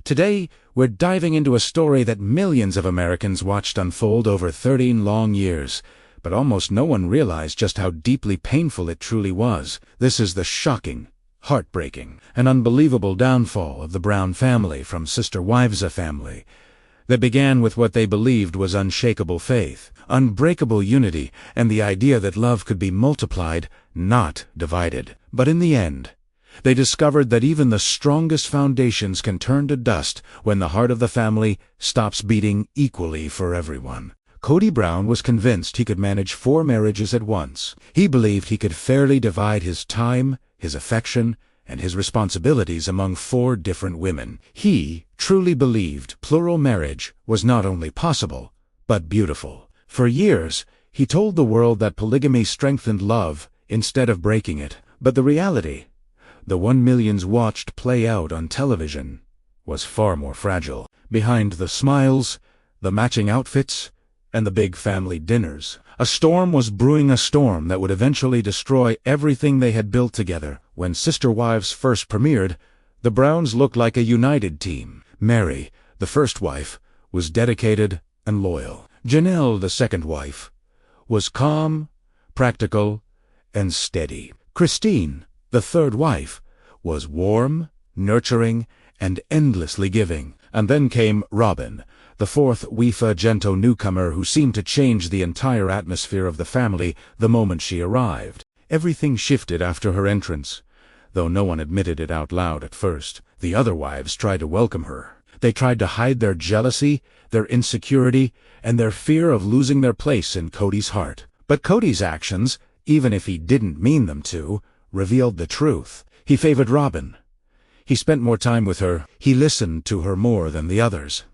Today, we're diving into a story that millions of Americans watched unfold over 13 long years, but almost no one realized just how deeply painful it truly was. This is the shocking, heartbreaking, and unbelievable downfall of the Brown family from Sister Wives family that began with what they believed was unshakable faith, unbreakable unity, and the idea that love could be multiplied, not divided. But in the end, they discovered that even the strongest foundations can turn to dust when the heart of the family stops beating equally for everyone. Kody Brown was convinced he could manage 4 marriages at once. He believed he could fairly divide his time, his affection, and his responsibilities among 4 different women. He truly believed plural marriage was not only possible, but beautiful. For years, he told the world that polygamy strengthened love instead of breaking it. But the reality, the one millions watched play out on television, was far more fragile. Behind the smiles, the matching outfits, and the big family dinners, a storm was brewing, a storm that would eventually destroy everything they had built together. When Sister Wives first premiered, the Browns looked like a united team. Meri, the first wife, was dedicated and loyal. Janelle, the second wife, was calm, practical, and steady. Christine, the third wife, was warm, nurturing, and endlessly giving. And then came Robyn, the fourth wife, gentle newcomer who seemed to change the entire atmosphere of the family the moment she arrived. Everything shifted after her entrance, though no one admitted it out loud at first. The other wives tried to welcome her. They tried to hide their jealousy, their insecurity, and their fear of losing their place in Kody's heart. But Kody's actions, even if he didn't mean them to, revealed the truth. He favored Robyn. He spent more time with her. He listened to her more than the others.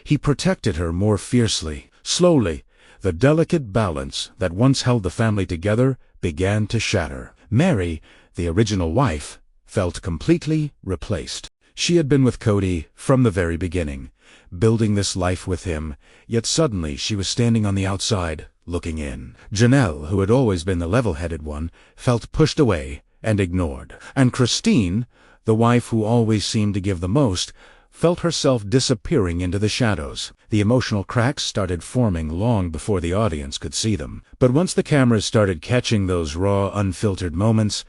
He protected her more fiercely. Slowly, the delicate balance that once held the family together began to shatter. Meri, the original wife, felt completely replaced. She had been with Kody from the very beginning, building this life with him, yet suddenly she was standing on the outside, looking in. Janelle, who had always been the level-headed one, felt pushed away and ignored. And Christine, the wife who always seemed to give the most, felt herself disappearing into the shadows. The emotional cracks started forming long before the audience could see them. But once the cameras started catching those raw, unfiltered moments,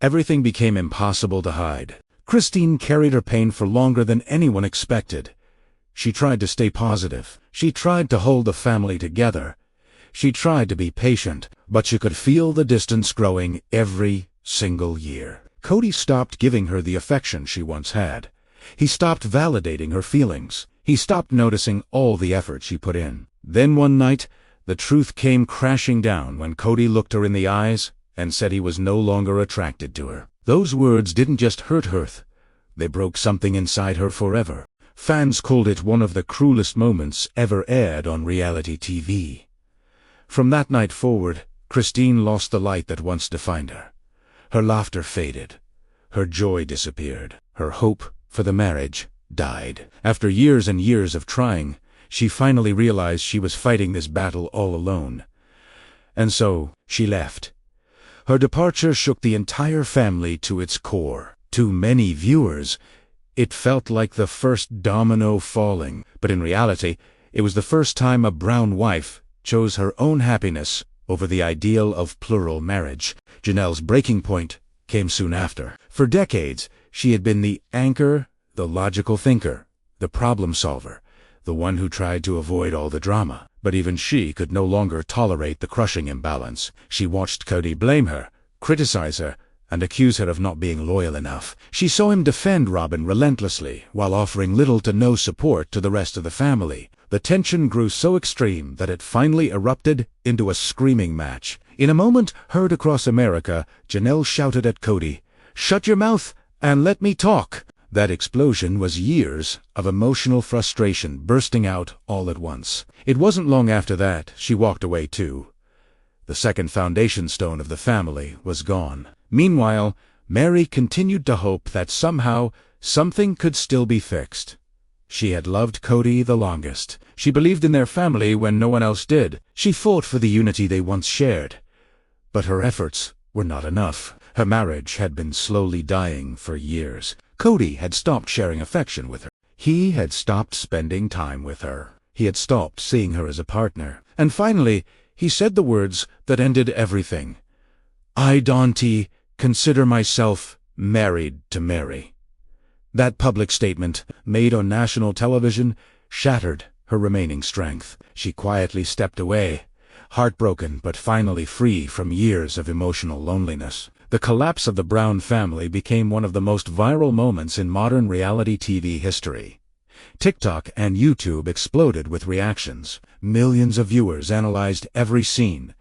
everything became impossible to hide. Christine carried her pain for longer than anyone expected. She tried to stay positive. She tried to hold the family together. She tried to be patient, but she could feel the distance growing every single year. Kody stopped giving her the affection she once had. He stopped validating her feelings. He stopped noticing all the effort she put in. Then one night, the truth came crashing down when Kody looked her in the eyes and said he was no longer attracted to her. Those words didn't just hurt her, they broke something inside her forever. Fans called it one of the cruelest moments ever aired on reality TV. From that night forward, Christine lost the light that once defined her. Her laughter faded. Her joy disappeared. Her hope for the marriage died. After years and years of trying, she finally realized she was fighting this battle all alone. And so, she left. Her departure shook the entire family to its core. To many viewers, it felt like the first domino falling. But in reality, it was the first time a Brown wife chose her own happiness over the ideal of plural marriage. Janelle's breaking point came soon after. For decades, she had been the anchor, the logical thinker, the problem solver, the one who tried to avoid all the drama. But even she could no longer tolerate the crushing imbalance. She watched Kody blame her, criticize her, and accuse her of not being loyal enough. She saw him defend Robyn relentlessly, while offering little to no support to the rest of the family. The tension grew so extreme that it finally erupted into a screaming match. In a moment heard across America, Janelle shouted at Kody, "Shut your mouth and let me talk!" That explosion was years of emotional frustration bursting out all at once. It wasn't long after that she walked away too. The second foundation stone of the family was gone. Meanwhile, Meri continued to hope that somehow something could still be fixed. She had loved Kody the longest. She believed in their family when no one else did. She fought for the unity they once shared. But her efforts were not enough. Her marriage had been slowly dying for years. Kody had stopped sharing affection with her. He had stopped spending time with her. He had stopped seeing her as a partner. And finally, he said the words that ended everything. "I don't consider myself married to Meri." That public statement, made on national television, shattered her remaining strength. She quietly stepped away, heartbroken but finally free from years of emotional loneliness. The collapse of the Brown family became one of the most viral moments in modern reality TV history. TikTok and YouTube exploded with reactions. Millions of viewers analyzed every scene,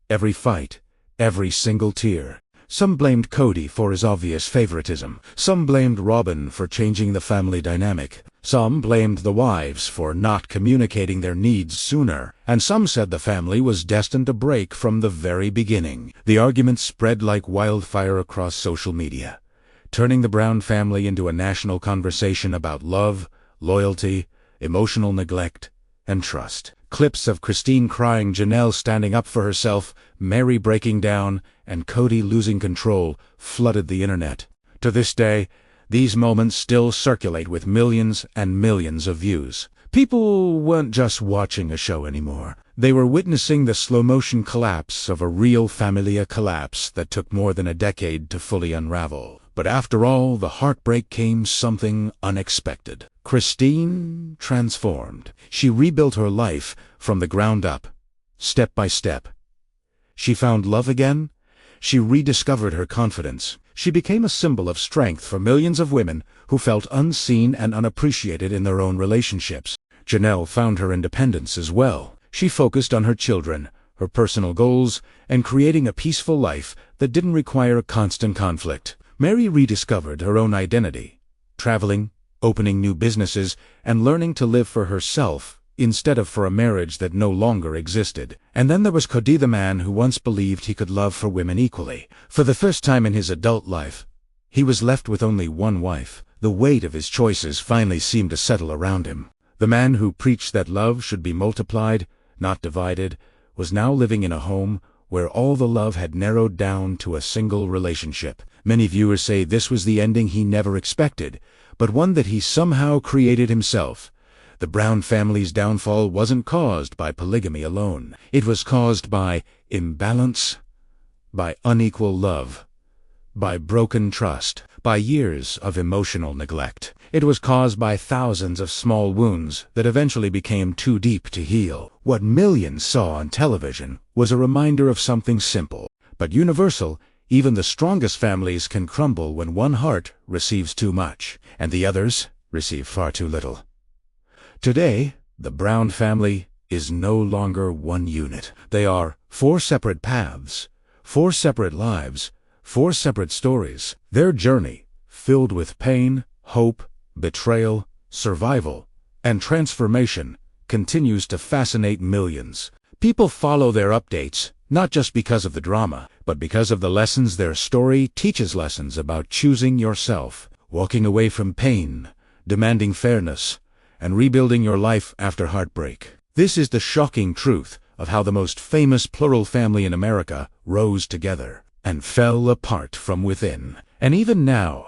every fight, every single tear. Some blamed Kody for his obvious favoritism. Some blamed Robyn for changing the family dynamic. Some blamed the wives for not communicating their needs sooner. And some said the family was destined to break from the very beginning. The arguments spread like wildfire across social media, turning the Brown family into a national conversation about love, loyalty, emotional neglect, and trust. Clips of Christine crying, Janelle standing up for herself, Meri breaking down, and Kody losing control flooded the internet. To this day, these moments still circulate with millions and millions of views. People weren't just watching a show anymore. They were witnessing the slow-motion collapse of a real familia collapse that took more than a decade to fully unravel. But after all the heartbreak came something unexpected. Christine transformed. She rebuilt her life from the ground up, step by step. She found love again. She rediscovered her confidence. She became a symbol of strength for millions of women who felt unseen and unappreciated in their own relationships. Janelle found her independence as well. She focused on her children, her personal goals, and creating a peaceful life that didn't require constant conflict. Meri rediscovered her own identity, traveling, opening new businesses, and learning to live for herself instead of for a marriage that no longer existed. And then there was Kody, the man who once believed he could love for women equally. For the first time in his adult life, he was left with only one wife. The weight of his choices finally seemed to settle around him. The man who preached that love should be multiplied, not divided, was now living in a home where all the love had narrowed down to a single relationship. Many viewers say this was the ending he never expected, but one that he somehow created himself. The Brown family's downfall wasn't caused by polygamy alone. It was caused by imbalance, by unequal love, by broken trust, by years of emotional neglect. It was caused by thousands of small wounds that eventually became too deep to heal. What millions saw on television was a reminder of something simple, but universal. Even the strongest families can crumble when one heart receives too much, and the others receive far too little. Today, the Brown family is no longer one unit. They are 4 separate paths, 4 separate lives, 4 separate stories. Their journey, filled with pain, hope, betrayal, survival, and transformation, continues to fascinate millions. People follow their updates, not just because of the drama, but because of the lessons their story teaches. Lessons about choosing yourself, walking away from pain, demanding fairness, and rebuilding your life after heartbreak. This is the shocking truth of how the most famous plural family in America rose together and fell apart from within. And even now,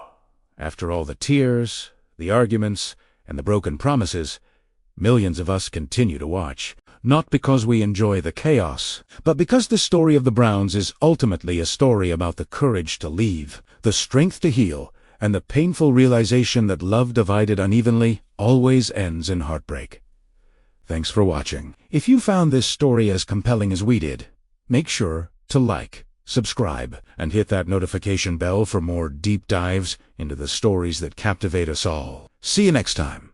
after all the tears, the arguments, and the broken promises, millions of us continue to watch. Not because we enjoy the chaos, but because the story of the Browns is ultimately a story about the courage to leave, the strength to heal, and the painful realization that love divided unevenly always ends in heartbreak. Thanks for watching. If you found this story as compelling as we did, make sure to like, subscribe, and hit that notification bell for more deep dives into the stories that captivate us all. See you next time.